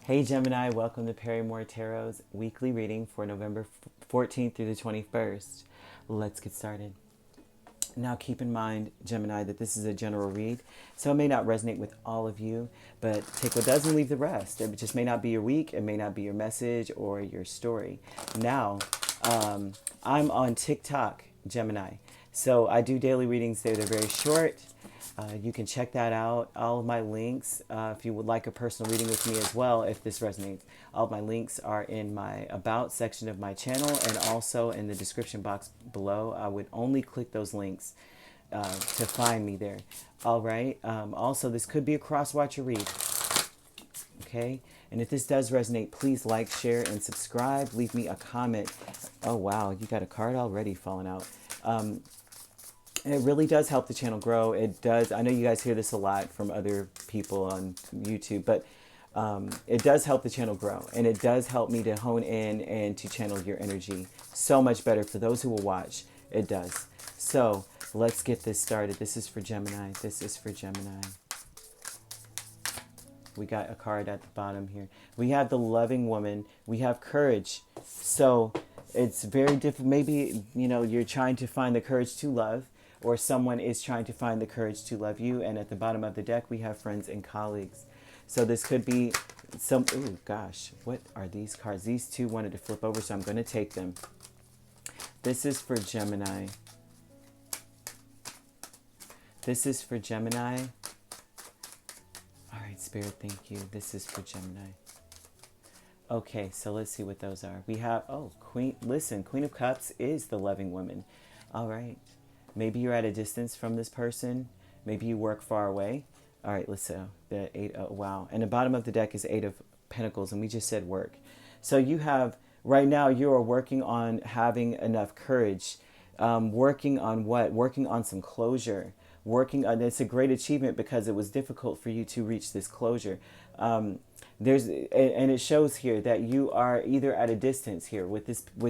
Hey Gemini, welcome to Perrymore Tarot's weekly reading for November 14th through the 21st. Let's get started. Now keep in mind, Gemini, that this is a general read, so it may not resonate with all of you, but take what does and leave the rest. It just may not be your week, it may not be your message or your story. Now, I'm on TikTok, Gemini, so I do daily readings there. They're very short. You can check that out. All of my links, if you would like a personal reading with me as well, if this resonates, all of my links are in my About section of my channel and also in the description box below. I would only click those links to find me there. All right. Also, this could be a cross-watcher read. Okay. And if this does resonate, please like, share, and subscribe. Leave me a comment. Oh, wow. You got a card already falling out. It really does help the channel grow. It does. I know you guys hear this a lot from other people on YouTube, but it does help the channel grow. And it does help me to hone in and to channel your energy so much better for those who will watch. It does. So let's get this started. This is for Gemini. This is for Gemini. We got a card at the bottom here. We have the loving woman. We have courage. So it's very different. Maybe, you know, you're trying to find the courage to love, or someone is trying to find the courage to love you. And at the bottom of the deck, we have friends and colleagues. So this could be some, oh gosh, what are these cards? These two wanted to flip over, so I'm going to take them. This is for Gemini. This is for Gemini. All right, Spirit, thank you. This is for Gemini. Okay, so let's see what those are. We have, oh, Queen, listen, Queen of Cups is the loving woman. All right. Maybe you're at a distance from this person. Maybe you work far away. All right, let's see. The eight, oh, wow. And the bottom of the deck is Eight of Pentacles, and we just said work. So you have, right now, you are working on having enough courage. Working on what? Working on some closure. Working on, it's a great achievement because it was difficult for you to reach this closure. And it shows here that you are either at a distance here with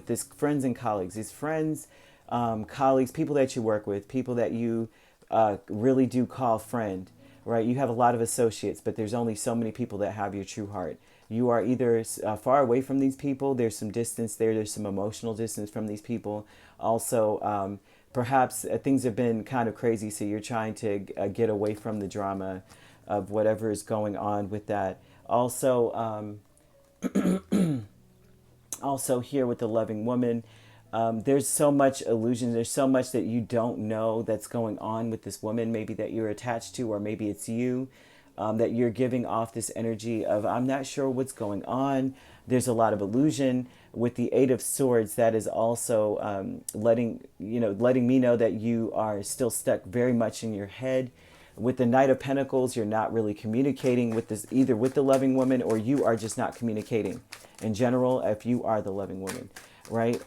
this friends and colleagues. These friends, colleagues, people that you work with, people that you really do call friend, right? You have a lot of associates, but there's only so many people that have your true heart. You are either far away from these people. There's some distance there. There's some emotional distance from these people. Also, perhaps things have been kind of crazy, so you're trying to get away from the drama of whatever is going on with that. Also, also here with the loving woman, there's so much illusion. There's so much that you don't know that's going on with this woman, maybe that you're attached to, or maybe it's you, that you're giving off this energy of, I'm not sure what's going on. There's a lot of illusion. With the Eight of Swords, that is also letting me know that you are still stuck very much in your head. With the Knight of Pentacles, you're not really communicating with this, either with the loving woman, or you are just not communicating in general if you are the loving woman, right?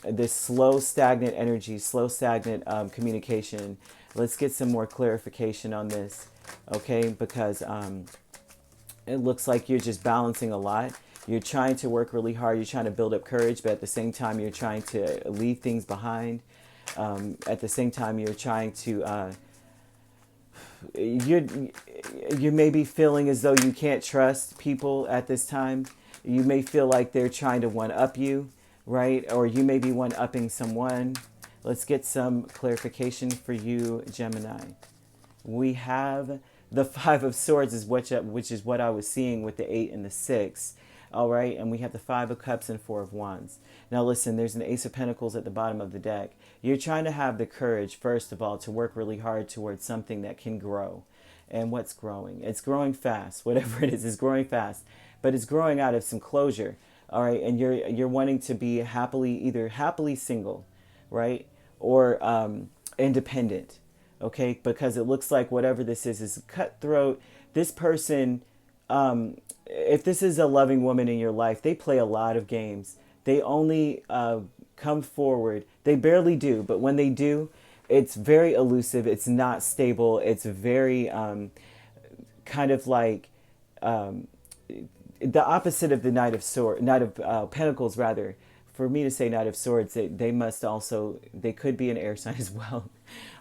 This slow, stagnant energy, slow, stagnant communication. Let's get some more clarification on this, okay? Because it looks like you're just balancing a lot. You're trying to work really hard. You're trying to build up courage, but at the same time, you're trying to leave things behind. At the same time, you're trying to... you may be feeling as though you can't trust people at this time. You may feel like they're trying to one-up you, right? Or you may be one-upping someone. Let's get some clarification for you, Gemini. We have the Five of Swords, which is what I was seeing with the 8 and the 6. All right, and we have the Five of Cups and Four of Wands. Now listen, there's an Ace of Pentacles at the bottom of the deck. You're trying to have the courage, first of all, to work really hard towards something that can grow. And what's growing? It's growing fast. Whatever it is growing fast. But it's growing out of some closure. All right, and you're wanting to be either happily single, right? Or independent, okay? Because it looks like whatever this is cutthroat. This person... if this is a loving woman in your life, they play a lot of games. They only come forward. They barely do, but when they do, it's very elusive. It's not stable. It's very kind of like the opposite of the Knight of Pentacles, rather. For me to say Knight of Swords, they could be an air sign as well,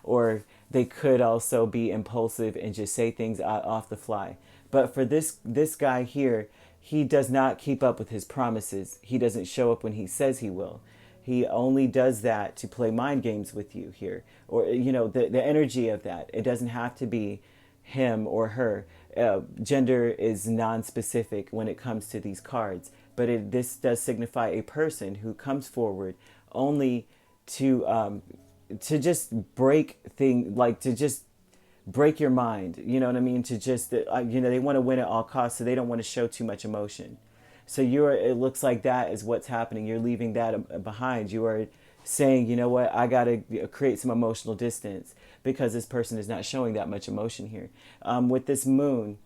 or they could also be impulsive and just say things off the fly. But for this guy here, he does not keep up with his promises. He doesn't show up when he says he will. He only does that to play mind games with you here, or the energy of that. It doesn't have to be him or her. Gender is non-specific when it comes to these cards, but this does signify a person who comes forward only to just break to just break your mind. You know what I mean? To just they want to win at all costs, so they don't want to show too much emotion. So it looks like that is what's happening. You're leaving that behind. You are saying, you know what, I got to create some emotional distance because this person is not showing that much emotion here. With this moon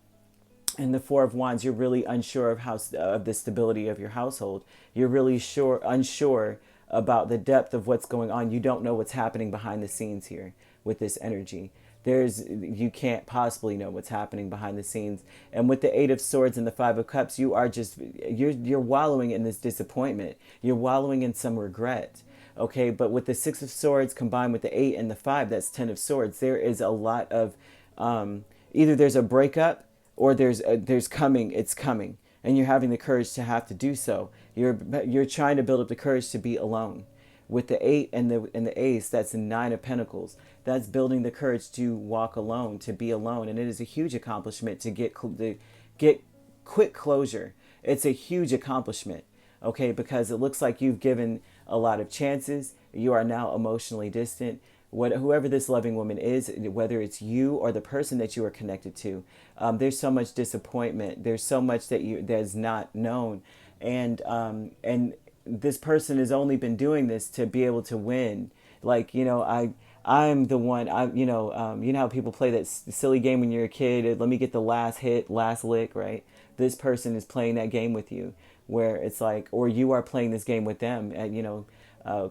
and the Four of Wands, you're really unsure of the stability of your household. You're really unsure about the depth of what's going on. You don't know what's happening behind the scenes here with this energy. You can't possibly know what's happening behind the scenes. And with the Eight of Swords and the Five of Cups, you're wallowing in this disappointment. You're wallowing in some regret. Okay, but with the Six of Swords combined with the 8 and the 5, that's 10 of Swords. There is a lot of either there's a breakup or it's coming, and you're having the courage to have to do so. You're trying to build up the courage to be alone. With the 8 and the Ace, that's the 9 of Pentacles. That's building the courage to walk alone, to be alone, and it is a huge accomplishment to get quick closure. It's a huge accomplishment, okay, because it looks like you've given a lot of chances. You are now emotionally distant. Whoever this loving woman is, whether it's you or the person that you are connected to, there's so much disappointment. There's so much that's not known, and this person has only been doing this to be able to win. I'm the one. You know how people play that silly game when you're a kid. Let me get the last hit, last lick, right? This person is playing that game with you, where it's like, or you are playing this game with them,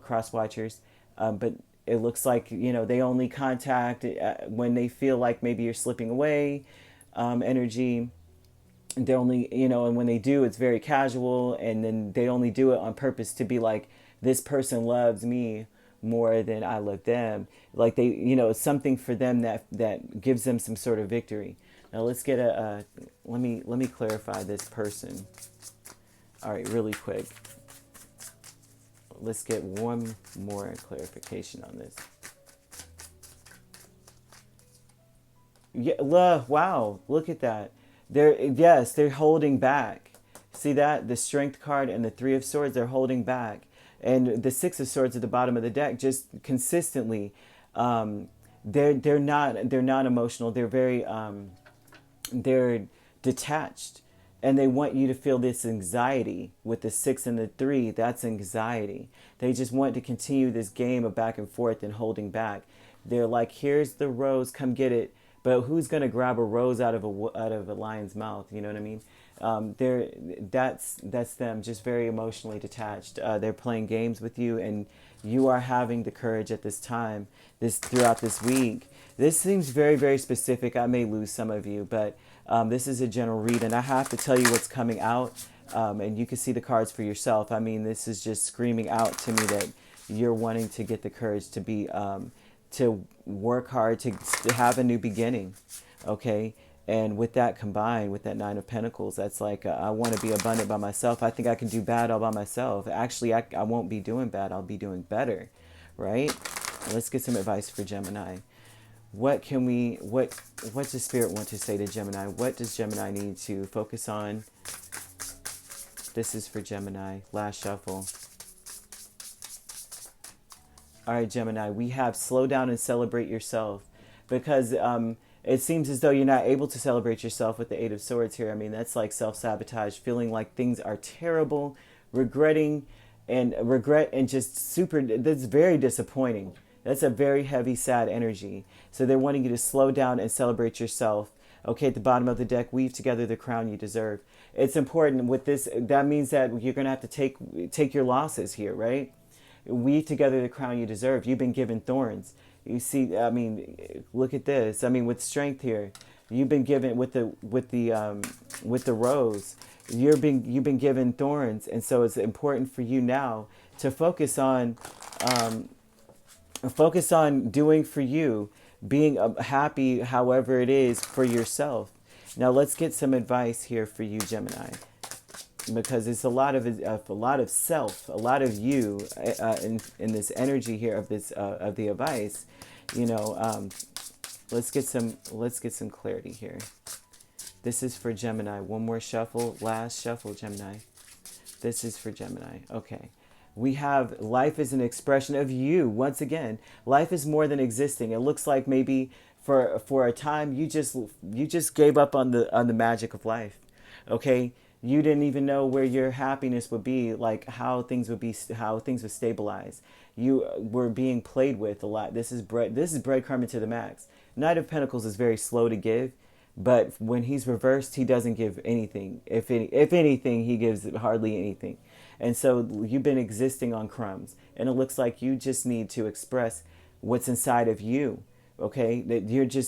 cross watchers. But it looks like they only contact when they feel like maybe you're slipping away, energy. They're only, and when they do, it's very casual, and then they only do it on purpose to be like, this person loves me more than I love them. Like it's something for them that gives them some sort of victory. Now let's get let me clarify this person. All right, really quick. Let's get one more clarification on this. Yeah, wow, look at that. They're holding back. See that? The Strength card and the Three of Swords, they're holding back. And the Six of Swords at the bottom of the deck, just consistently, they're not emotional. They're very they're detached, and they want you to feel this anxiety. With the 6 and the 3, that's anxiety. They just want to continue this game of back and forth and holding back. They're like, here's the rose, come get it. But who's going to grab a rose out of a lion's mouth? You know what I mean? That's them, just very emotionally detached. They're playing games with you, and you are having the courage at this time, throughout this week. This seems very, very specific. I may lose some of you, but this is a general read, and I have to tell you what's coming out, and you can see the cards for yourself. I mean, this is just screaming out to me that you're wanting to get the courage to be to work hard, to have a new beginning, okay? And with that combined, with that 9 of Pentacles, that's like, I want to be abundant by myself. I think I can do bad all by myself. Actually, I won't be doing bad. I'll be doing better, right? Let's get some advice for Gemini. What does Spirit want to say to Gemini? What does Gemini need to focus on? This is for Gemini. Last shuffle. All right, Gemini, we have slow down and celebrate yourself, because it seems as though you're not able to celebrate yourself with the 8 of Swords here. I mean, that's like self-sabotage, feeling like things are terrible, regret and just that's very disappointing. That's a very heavy, sad energy. So they're wanting you to slow down and celebrate yourself. Okay, at the bottom of the deck, weave together the crown you deserve. It's important with this. That means that you're going to have to take your losses here, right? Weave together the crown you deserve. You've been given thorns. You see, I mean, look at this. I mean, with Strength here, you've been given with the rose. You've been given thorns, and so it's important for you now to focus on doing for you, being happy, however it is, for yourself. Now let's get some advice here for you, Gemini, because it's a lot of self, a lot of you in this energy here of this of the advice. You know, let's get some clarity here. This is for Gemini. One more shuffle, last shuffle, Gemini. This is for Gemini. Okay. We have life is an expression of you. Once again, life is more than existing. It looks like maybe for a time you just gave up on the magic of life. Okay? You didn't even know where your happiness would be, like how things would stabilize. You were being played with a lot. This is breadcrumbing to the max. Knight of Pentacles is very slow to give, but when he's reversed, he doesn't give anything. If anything, he gives hardly anything. And so you've been existing on crumbs, and it looks like you just need to express what's inside of you. Okay, that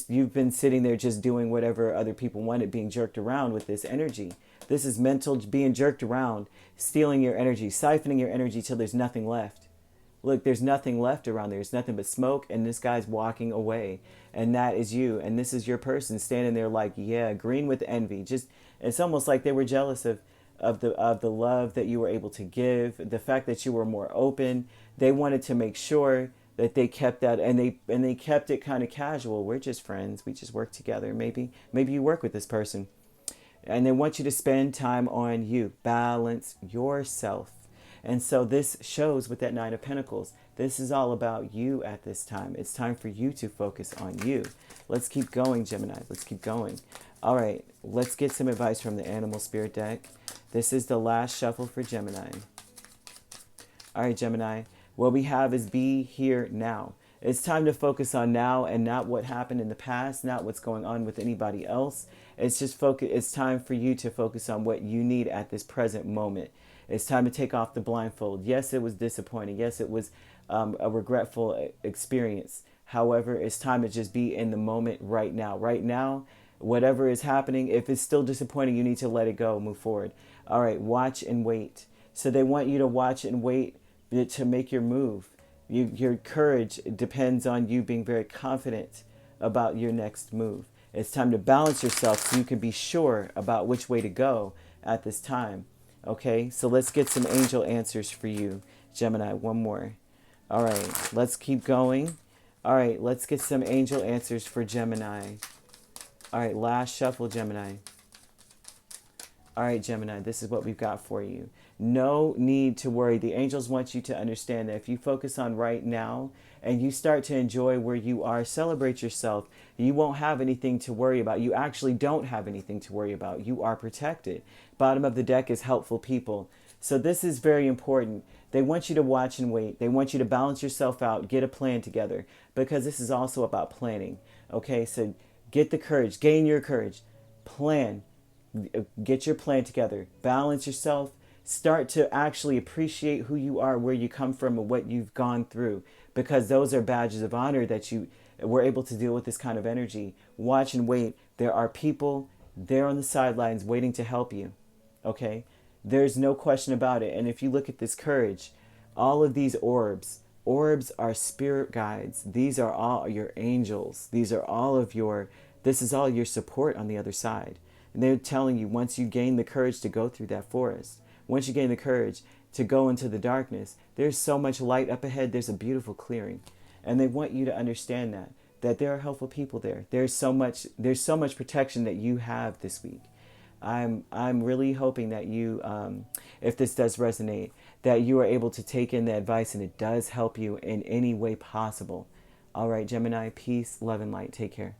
you've been sitting there just doing whatever other people wanted, being jerked around with this energy. This is mental being jerked around, stealing your energy, siphoning your energy till there's nothing left. Look, there's nothing left around there. There's nothing but smoke, and this guy's walking away. And that is you. And this is your person standing there like, yeah, green with envy. Just, it's almost like they were jealous of the love that you were able to give, the fact that you were more open. They wanted to make sure that they kept that, and they kept it kind of casual. We're just friends. We just work together. Maybe you work with this person. And they want you to spend time on you. Balance yourself. And so this shows with that Nine of Pentacles. This is all about you at this time. It's time for you to focus on you. Let's keep going, Gemini. Let's keep going. All right, let's get some advice from the Animal Spirit deck. This is the last shuffle for Gemini. All right, Gemini. What we have is be here now. It's time to focus on now and not what happened in the past, not what's going on with anybody else. It's time for you to focus on what you need at this present moment. It's time to take off the blindfold. Yes, it was disappointing. Yes, it was a regretful experience. However, it's time to just be in the moment right now. Right now, whatever is happening, if it's still disappointing, you need to let it go, move forward. All right, watch and wait. So they want you to watch and wait to make your move. Your courage depends on you being very confident about your next move. It's time to balance yourself so you can be sure about which way to go at this time. Okay, so let's get some angel answers for you, Gemini. One more. All right, let's keep going. All right, let's get some angel answers for Gemini. All right, last shuffle, Gemini. All right, Gemini, this is what we've got for you. No need to worry. The angels want you to understand that if you focus on right now and you start to enjoy where you are, celebrate yourself, you won't have anything to worry about. You actually don't have anything to worry about. You are protected. Bottom of the deck is helpful people. So this is very important. They want you to watch and wait. They want you to balance yourself out, get a plan together, because this is also about planning. Okay, so get the courage, gain your courage, plan, get your plan together, balance yourself, start to actually appreciate who you are, where you come from, and what you've gone through, because those are badges of honor that you were able to deal with this kind of energy. Watch and wait. There are people there on the sidelines waiting to help you. Okay? There's no question about it. And if you look at this courage, all of these orbs are spirit guides. These are all your angels. This is all your support on the other side. And they're telling you, once you gain the courage to go through that forest, once you gain the courage to go into the darkness, there's so much light up ahead. There's a beautiful clearing. And they want you to understand that there are helpful people there. There's so much protection that you have this week. I'm really hoping that you, if this does resonate, that you are able to take in the advice and it does help you in any way possible. All right, Gemini, peace, love, and light. Take care.